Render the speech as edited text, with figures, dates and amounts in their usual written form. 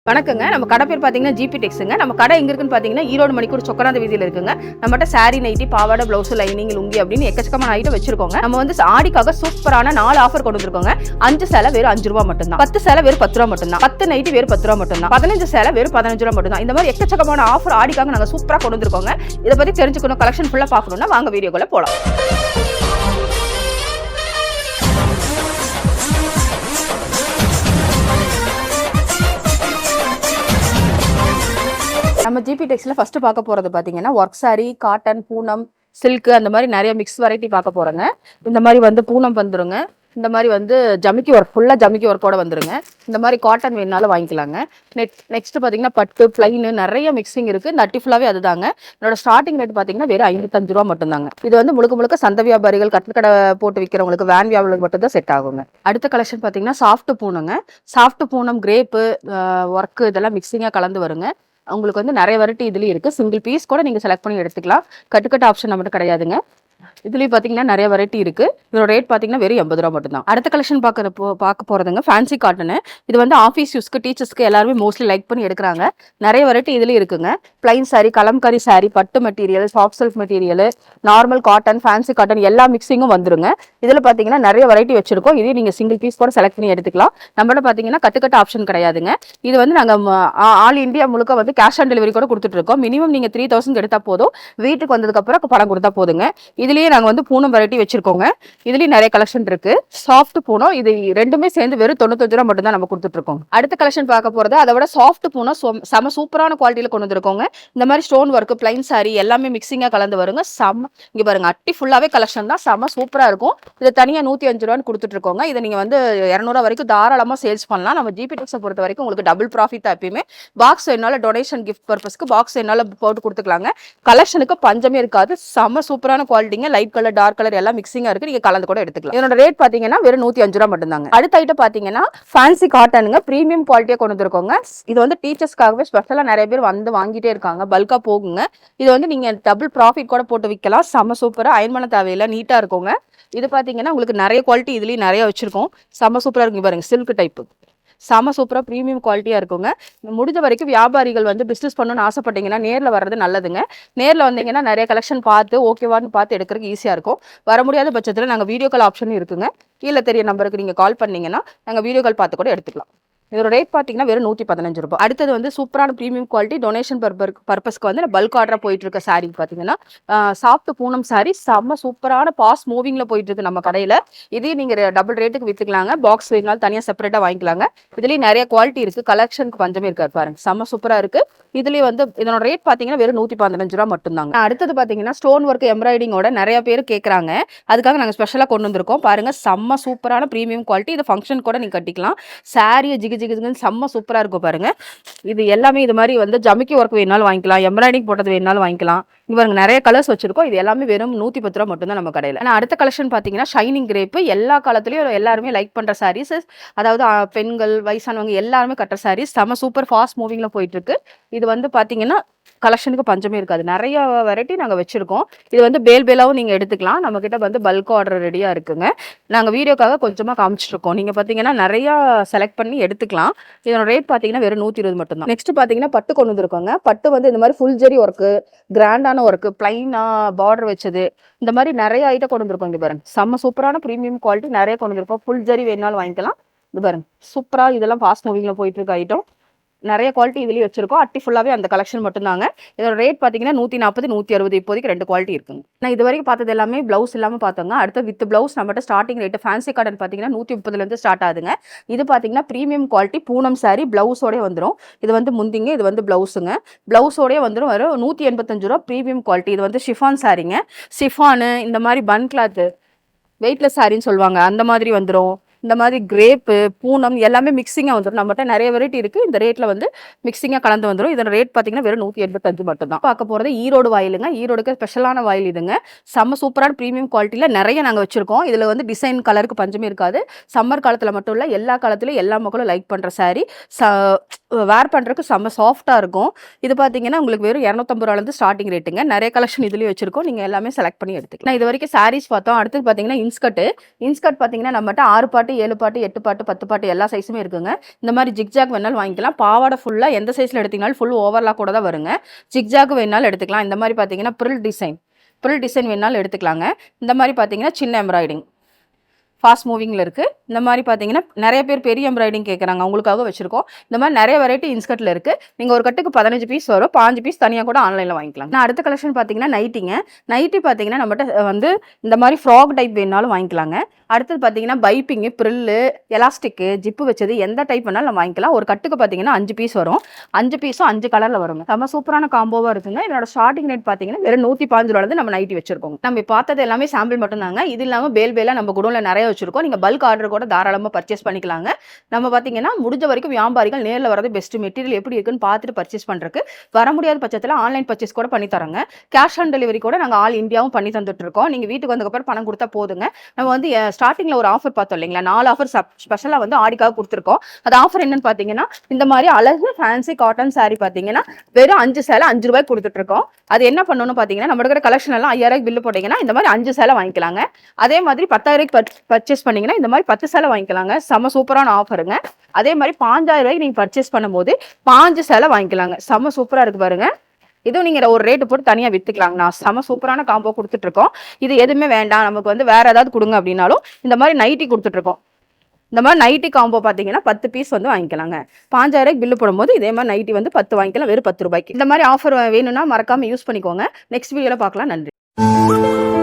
வணக்கங்க. நம்ம கடை பேர் பார்த்தீங்கன்னா ஜிபி டெக்ஸுங்க. நம்ம கடை எங்க இருக்குன்னு பார்த்தீங்கன்னா ஈரோடு மணிக்கூர் சொக்கராந்த வீதியில் இருக்குங்க. நம்மகிட்ட சாரி, நைட்டி, பாவாடை, பிளவுஸ், லைனிங், லுங்கி அப்படின்னு எக்கச்சக்கமான ஐட்டம் வச்சிருக்கோங்க. நம்ம வந்து ஆடிக்காக சூப்பரான 4 ஆஃபர் கொண்டு வந்திருக்கோங்க. 5 சேலை வெறும் 5 ரூபா மட்டும்தான், 10 சேலை வெறும் 10 ரூபா மட்டும்தான், 10 நைட்டி வெறும் 10 ரூபா மட்டும்தான், 15 சேலை வெறும் 15 ரூபா மட்டும்தான். இந்த மாதிரி எக்கச்சக்கமான ஆஃபர் ஆடிக்காக நாங்கள் சூப்பராக கொண்டு வந்திருக்கோங்க. இதை பற்றி தெரிஞ்சுக்கணும், கலெக்ஷன் ஃபுல்லாக பார்க்கணும்னா வாங்க வீடியோக்குள்ள போகலாம். நம்ம ஜிபி டெக்ஸ்ல ஃபர்ஸ்ட் பார்க்க போறது பாத்தீங்கன்னா work sorry, cotton, Poonam, silk அந்த மாதிரி நிறைய மிக்ஸ் வெரைட்டி பார்க்க போறோங்க. இந்த மாதிரி வந்து பூனம் வந்துருங்க. இந்த மாதிரி வந்து ஜமிக்கி ஒர்க், ஃபுல்லா ஜமிக்கி ஒர்க்கோட வந்துருங்க. இந்த மாதிரி காட்டன் வேணுனாலும் வாங்கிக்கலாங்க. நெக்ஸ்ட் பாத்தீங்கன்னா பட்டு, பிளைன் நிறைய மிக்சிங் இருக்கு. இந்த அட்டி ஃபுல்லாவே அதுதாங்க. என்னோட ஸ்டார்டிங் ரேட் பாத்தீங்கன்னா வெறும் 55 ரூபா மட்டும்தாங்க. இது வந்து முழுக்க சந்த வியாபாரிகள், கட்டக்கடை போட்டு விற்கிறவங்களுக்கு, வேன் வியாபாரிகளுக்கு மட்டும் தான் செட் ஆகுங்க. அடுத்த கலெக்ஷன் பாத்தீங்கன்னா சாஃப்ட் பூனங்க. சாஃப்ட் பூனம், கிரேப்பு ஒர்க் இதெல்லாம் மிக்சிங்கா கலந்து வருங்க. உங்களுக்கு வந்து நிறைய வெரைட்டி இதுலயும் இருக்கு. சிங்கிள் பீஸ் கூட நீங்க செலக்ட் பண்ணி எடுத்துக்கலாம். கட்டுக்கட்டு ஆப்ஷன் நம்மகிட்ட கிடையாதுங்க. இதுலயும் பாத்தீங்கன்னா நிறைய வெரைட்டி இருக்கு. இதோட ரேட் பாத்தீங்கன்னா வெறும் 80 ரூபா மட்டும் தான். அடுத்த கலெக்ஷன் பார்க்க போறதுங்க ஃபேன்சி காட்டன். இது வந்து ஆஃபீஸ் யூஸ்க்கு, டீச்சர்ஸ்க்கு எல்லாருமே மோஸ்ட்லி லைக் பண்ணி எடுக்கிறாங்க. நிறைய வெரைட்டி இதுலயும் இருக்குங்க. பிளைன் சாரி, கலம்காரி சாரி, பட்டு material, soft silk material, normal cotton, fancy cotton எல்லா மிக்சிங்கும் வந்துருங்க. இதுல பாத்தீங்கன்னா நிறைய வெரைட்டி வச்சிருக்கோம். இதே நீங்க சிங்கிள் பீஸ் கூட செலக்ட் பண்ணி எடுத்துக்கலாம். நம்மளோட பாத்தீங்கன்னா கட்டுக்கட்டு ஆப்ஷன் கிடையாதுங்க. இது வந்து நாங்க ஆல் இந்தியா முழுக்க வந்து கேஷ் ஆன் டெலிவரி கூட கொடுத்துட்டு இருக்கோம். மினிமம் நீங்க 3000 எடுத்தா போதும். வீட்டுக்கு வந்ததுக்கு அப்புறம் பணம் கொடுத்தா போதுங்க. இதுலயே நாங்க வந்து பூனம் வெரைட்டி வச்சிருக்கோங்க. இதுலயும் நிறைய கலெக்ஷன் இருக்கு. சாஃப்ட் பூனம் இது ரெண்டுமே சேர்ந்து வெறும் 95 ரூபா மட்டும் தான் நம்ம கொடுத்துட்டு இருக்கோம். அடுத்த கலெக்ஷன் பார்க்க போறது அதை விட சாஃப்ட் பூனம் செம சூப்பரான குவாலிட்டியில கொண்டு வந்திருக்கோங்க. இந்த மாதிரி ஸ்டோன் ஒர்க், பிளைன் சாரி எல்லாமே மிக்சிங்கா கலந்து வருங்க. இங்க பாருங்க, அட்டி ஃபுல்லாவே கலெக்ஷன் தான். செம சூப்பரா இருக்கும். இது தனியா 105 ரூபான்னு கொடுத்துட்டு இருக்கோங்க. இதை நீங்க வந்து 200 வரைக்கும் தாராளமா சேல்ஸ் பண்ணலாம். நம்ம ஜிபி டெக்ஸை பொறுத்த வரைக்கும் உங்களுக்கு டபுள் ப்ராஃபிட் தான் எப்பயுமே. பாக்ஸ் என்னால டொனேஷன் கிஃப்ட் பர்பஸ்க்கு பாக்ஸ் என்னால போட்டு கொடுத்துக்கலாங்க. கலெக்ஷனுக்கு பஞ்சமே இருக்காது. செம சூப்பரான குவாலிட்டிங்க. லைட் கலர், டார்க் கலர் எல்லாம் மிக்சிங்கா இருக்கு. நீங்க கலந்து கூட எடுத்துக்கலாம். இதோட ரேட் பாத்தீங்கன்னா வெறும் 105 ரூபா மட்டும் தாங்க. அடுத்த ஐட்டம் பாத்தீங்கன்னா ஃபேன்சி காட்டனுங்க. பிரீமியம் குவாலிட்டியா கொண்டு வந்திருக்கோங்க. இது வந்து டீச்சர்ஸ்க்காகவே ஸ்பெஷலா நிறைய பேர் வந்து வாங்கிட்டே இருக்காங்க. பல்கா போகுங்க. இது வந்து நீங்க டபுள் ப்ராஃபிட் கூட போட்டு விற்கலாம். செம சூப்பரா, அயன் பண்ண தேவையில்லை, நீட்டா இருக்குங்க. இது பாத்தீங்கன்னா உங்களுக்கு நிறைய குவாலிட்டி இதுலயும் நிறைய வச்சிருக்கோம். செம சூப்பரா இருக்கு பாருங்க. சில்க் டைப் செம சூப்பரா பிரீமியம் குவாலிட்டியா இருக்குங்க. முடிஞ்ச வரைக்கும் வியாபாரிகள் வந்து பிசினஸ் பண்ணணும்னு ஆசைப்பட்டீங்கன்னா நேர்ல வர்றது நல்லதுங்க. நேர்ல வந்தீங்கன்னா நிறைய கலெக்ஷன் பார்த்து ஓகேவான்னு பார்த்து எடுக்கிறதுக்கு ஈஸியா இருக்கும். வர முடியாத பட்சத்துல நாங்க வீடியோ கால் ஆப்ஷனும் இருக்குங்க. கீழே தெரிய நம்பருக்கு நீங்க கால் பண்ணீங்கன்னா நாங்க வீடியோ கால் பார்த்து கூட எடுத்துக்கலாம். இதோட ரேட் பார்த்தீங்கன்னா வெறும் 115 ரூபாய். அடுத்தது வந்து சூப்பரான ப்ரீமியம் குவாலிட்டி டொனேஷன் பர்பஸ்க்கு வந்து பல்க் ஆர்டரா போயிட்டு இருக்க சாரி பார்த்தீங்கன்னா சாஃப்ட் பூனம் சாரி செம்ம சூப்பரான பாஸ் மூவிங்ல போயிட்டு இருக்கு நம்ம கடையில. இதே நீங்க டபுள் ரேட்டுக்கு வித்துக்கலாங்க. பாக்ஸ் வேணாலும் தனியா செப்பரேட்டா வாங்கிக்கலாங்க. இதுலயும் நிறைய குவாலிட்டி இருக்கு. கலெக்ஷனுக்கு பஞ்சமே இருக்காரு பாருங்க. செம்ம சூப்பரா இருக்கு. இதுலயே வந்து இதோட ரேட் பாத்தீங்கன்னா வெறும் 115 ரூபாய் மட்டும்தாங்க. அடுத்தது பாத்தீங்கன்னா ஸ்டோன் ஒர்க் எம்ப்ராய்டிங்கோட நிறைய பேர் கேட்கறாங்க. அதுக்காக நாங்க ஸ்பெஷலா கொண்டு வந்திருக்கோம் பாருங்க. செம்ம சூப்பரான ப்ரீமியம் குவாலிட்டி. இது ஃபங்க்ஷன் கூட நீங்க கட்டிக்கலாம். சாரியை ஜிகுன்னு செம்ம சூப்பரா இருக்கும் பாருங்க. இது எல்லாமே இது மாதிரி வந்து ஜமிக்கி ஒர்க் வேணாலும் வாங்கிக்கலாம், எம்ப்ராய்டிங் போட்டது வேணாலும் வாங்கிக்கலாம். இங்க பாருங்க நிறைய கலர்ஸ் வச்சிருக்கோம். இது எல்லாமே வெறும் 110 ரூபா மட்டும் தான் நம்ம கடையில. ஆனா அடுத்த கலெக்ஷன் பாத்தீங்கன்னா ஷைனிங் கிரேப். எல்லா காலத்துலயும் எல்லாருமே லைக் பண்ற சாரீஸ். அதாவது பெண்கள், வயசானவங்க எல்லாருமே கட்டுற சாரீஸ். செம சூப்பர் ஃபாஸ்ட் மூவிங்ல போயிட்டு இருக்கு. இது வந்து பாத்தீங்கன்னா கலெக்ஷனுக்கு பஞ்சமே இருக்காது. நிறைய வெரைட்டி நாங்க வச்சிருக்கோம். இது வந்து பேலாவும் நீங்க எடுத்துக்கலாம். நம்ம கிட்ட வந்து பல்க் ஆர்டர் ரெடியா இருக்குங்க. நாங்க வீடியோக்காக கொஞ்சமா காமிச்சிருக்கோம். நீங்க பாத்தீங்கன்னா நிறைய செலக்ட் பண்ணி எடுத்துக்கலாம். இதோட ரேட் பாத்தீங்கன்னா வெறும் 120 மட்டும் தான். நெக்ஸ்ட் பாத்தீங்கன்னா பட்டு கொண்டு வந்திருக்கோங்க. பட்டு வந்து இந்த மாதிரி ஃபுல் ஜெரி ஒர்க்கு, கிராண்டான ஒர்க்கு, பிளைனா பார்டர் வச்சது, இந்த மாதிரி நிறைய ஐட்டம் கொண்டு வந்திருக்கோம். இங்க பாருங்க செம்ம சூப்பரான பிரீமியம் குவாலிட்டி நிறைய கொண்டு வந்திருக்கோம். ஃபுல் ஜெரி வேணாலும் வாங்கிக்கலாம். இது பாருங்க சூப்பரா, இதெல்லாம் ஃபாஸ்ட் மூவிங்ல போயிட்டு இருக்க ஐட்டம். நிறைய குவாலிட்டி இதுலயும் வச்சிருக்கோம். அட்டி ஃபுல்லாவே அந்த கலெக்ஷன் மட்டும் தாங்க. இதோட ரேட் பாத்தீங்கன்னா 140, 160. இப்போதைக்கு 2 குவாலிட்டி இருக்குங்க. நான் இது வரைக்கும் பார்த்தது எல்லாமே பிளவுஸ் இல்லாம பார்த்தோங்க. அடுத்த வித் பிளவுஸ் நம்மகிட்ட ஸ்டார்டிங் ரேட் ஃபேன்சி காட்டன் பாத்தீங்கன்னா 130 இருந்து ஸ்டார்ட் ஆகுதுங்க. இது பாத்தீங்கன்னா பிரீமியம் குவாலிட்டி பூனம் சாரி பிளவுஸோடய வந்துடும். இது வந்து முந்திங்க, இது வந்து பிளவுஸுங்க. பிளவுஸோடய வந்துடும். வரும் 185 ரூபா பிரீமியம் குவாலிட்டி. இது வந்து ஷிஃபான் சாரிங்க. ஷிஃபானு இந்த மாதிரி பன் கிளாத் வெயிட்லெஸ் சாரின்னு சொல்லுவாங்க, அந்த மாதிரி வந்துடும். இந்த மாதிரி கிரேப்பு, பூனம் எல்லாமே மிக்சிங்காக வந்துடும். நம்மகிட்ட நிறைய வெரைட்டி இருக்குது. இந்த ரேட்டில் வந்து மிக்சிங்காக கலந்து வந்துடும். இதோட ரேட் பார்த்தீங்கன்னா வெறும் 185 மட்டும் தான். பார்க்க போகிறது ஈரோடு வாயிலுங்க. ஈரோடுக்கு ஸ்பெஷலான வாயில் இதுங்க. செம்ம சூப்பரான ப்ரீமியம் குவாலிட்டியில் நிறைய நாங்கள் வச்சுருக்கோம். இதில் வந்து டிசைன் கலருக்கு பஞ்சமே இருக்காது. சம்மர் காலத்தில் மட்டும் இல்லை, எல்லா காலத்துலையும் எல்லா மக்களும் லைக் பண்ணுற சாரீ. வேர் பண்ணுறதுக்கு செம்ம சாஃப்ட்டாக இருக்கும். இது பார்த்தீங்கன்னா உங்களுக்கு வெறும் 250 ரூபாலேருந்து ஸ்டார்டிங் ரேட்டுங்க. நிறைய கலெக்ஷன் இதுலேயும் வச்சிருக்கோம். நீங்கள் எல்லாமே செலக்ட் பண்ணி எடுத்துக்கலாம். இது வரைக்கும் சாரீஸ் பார்த்தோம். அடுத்தது பார்த்தீங்கன்னா இன்ஸ்கர்ட் பார்த்தீங்கன்னா நம்மகிட்ட 6 பாட்டு 7 பாட்டு 8 பாட்டு 10 பாட்டு எல்லா சைஸுமே இருக்குங்க. இந்த மாதிரி ஜிக்ஜாக் வேணாலும் வாங்கிக்கலாம். பாவாடை ஃபுல்லாக எந்த சைஸில் எடுத்தீங்கனாலும் ஃபுல் ஓவர்லாக் கூட தான் வருங்க. ஜிக்ஜாக் வேணாலும் எடுத்துக்கலாம். இந்த மாதிரி பார்த்தீங்கன்னா ப்ரில் டிசைன் வேணாலும் எடுத்துக்கலாங்க. இந்த மாதிரி பார்த்தீங்கன்னா சின்ன எம்ப்ராய்டிங் ஃபாஸ்ட் மூவிங்கில் இருக்குது. இந்த மாதிரி பார்த்தீங்கன்னா நிறைய பேர் பெரிய எம்ப்ராய்டிங் கேட்குறாங்க, அவங்களுக்காக வச்சுருக்கோம். இந்த மாதிரி நிறைய வெரைட்டி இன்ஸ்கர்ட்டில் இருக்குது. நீங்கள் ஒரு கட்டுக்கு 15 பீஸ் வரும். 15 பீஸ் தனியாக கூட ஆன்லைனில் வாங்கிக்கலாம். நான் அடுத்த கலெக்ஷன் பார்த்தீங்கன்னா நைட்டி பார்த்தீங்கன்னா நம்மகிட்ட வந்து இந்த மாதிரி ஃப்ராக் டைப் வேணாலும் வாங்கிக்கலாங்க. அடுத்தது பார்த்தீங்கன்னா பைப்பிங்கு, ப்ரில்லு, எலாஸ்டிக்கு, ஜிப்பு வச்சது எந்த டைப் வேணாலும் நம்ம வாங்கிக்கலாம். ஒரு கட்டுக்கு பார்த்தீங்கன்னா 5 பீஸ் வரும். 5 பீஸும் 5 கலரில் வருங்க. நம்ம சூப்பரான காம்போவாக இருக்குங்க. என்னோட ஸ்டார்டிங் ரேட் பார்த்தீங்கன்னா வெறும் 115 ரூபாலேருந்து நம்ம நைட்டி வச்சிருக்கோம். நம்ம பார்த்தது எல்லாமே சாம்பிள் மட்டும் தாங்க. இது இல்லாமல் பேலா நம்ம குடோனில் நிறைய வச்சிருக்கோம். நீங்கள் பல்க் ஆர்டர் கூட தாராளமாக பர்ச்சேஸ் பண்ணிக்கலாங்க. நம்ம பார்த்தீங்கன்னா முடிஞ்ச வரைக்கும் வியாபாரிகள் நேரில் வரது பெஸ்ட். மெட்டீரியல் எப்படி இருக்குன்னு பார்த்துட்டு பர்ச்சேஸ் பண்ணுறதுக்கு. வர முடியாத பட்சத்தில் ஆன்லைன் பர்ச்சேஸ் கூட பண்ணி தரோங்க. கேஷ் ஆன் டெலிவரி கூட நாங்கள் ஆல் இந்தியாவும் பண்ணி தந்துட்டு இருக்கோம். நீங்கள் வீட்டுக்கு வந்ததுக்கப்புறம் பணம் கொடுத்தா போதுங்க. நம்ம வந்து ஸ்டார்டிங்கில் ஒரு ஆஃபர் பார்த்தோம் இல்லைங்களா, 4 ஆஃபர் ஸ்பெஷலாக வந்து ஆடிக்காக கொடுத்துருக்கோம். அது ஆஃபர் என்னன்னு பார்த்தீங்கன்னா இந்த மாதிரி அழகு ஃபேன்சி காட்டன் சாரீ பார்த்தீங்கன்னா வெறும் 5 சேலை 5 ரூபாய்க்கு கொடுத்துட்டு இருக்கோம். அது என்ன பண்ணணும்னு பார்த்தீங்கன்னா நம்ம இருக்கிற கலெக்ஷன் எல்லாம் 5000 பில்லு போட்டீங்கன்னா இந்த மாதிரி 5 சேலை வாங்கிக்கலாங்க. அதே மாதிரி 10,000 பர்ச்சேஸ் பண்ணீங்கன்னா இந்த மாதிரி 10 சேலை வாங்கிக்கலாங்க. செம சூப்பரான ஆஃபருங்க. அதே மாதிரி 5000 நீங்க பர்ச்சேஸ் பண்ணும்போது 5 சேலை வாங்கிக்கலாங்க. செம சூப்பரா இருக்கு பாருங்க. இதுவும் நீங்க ஒரு ரேட்டு போட்டு தனியா வித்துக்கலாங்க. நான் செம சூப்பரான காம்போ கொடுத்துட்டு இருக்கோம். இது எதுவுமே வேண்டாம் நமக்கு வந்து வேற ஏதாவது கொடுங்க அப்படின்னாலும் இந்த மாதிரி நைட்டி கொடுத்துட்டு இருக்கோம். இந்த மாதிரி நைட்டி காம்போ பார்த்தீங்கன்னா 10 பீஸ் வந்து வாங்கிக்கலாங்க. 5000 பில்லு போடும்போது இதே மாதிரி நைட்டி வந்து 10 வாங்கிக்கலாம் வெறும் 10 ரூபாய்க்கு. இந்த மாதிரி ஆஃபர் வேணும்னா மறக்காம யூஸ் பண்ணிக்கோங்க. நெக்ஸ்ட் வீடியோல பார்க்கலாம். நன்றி.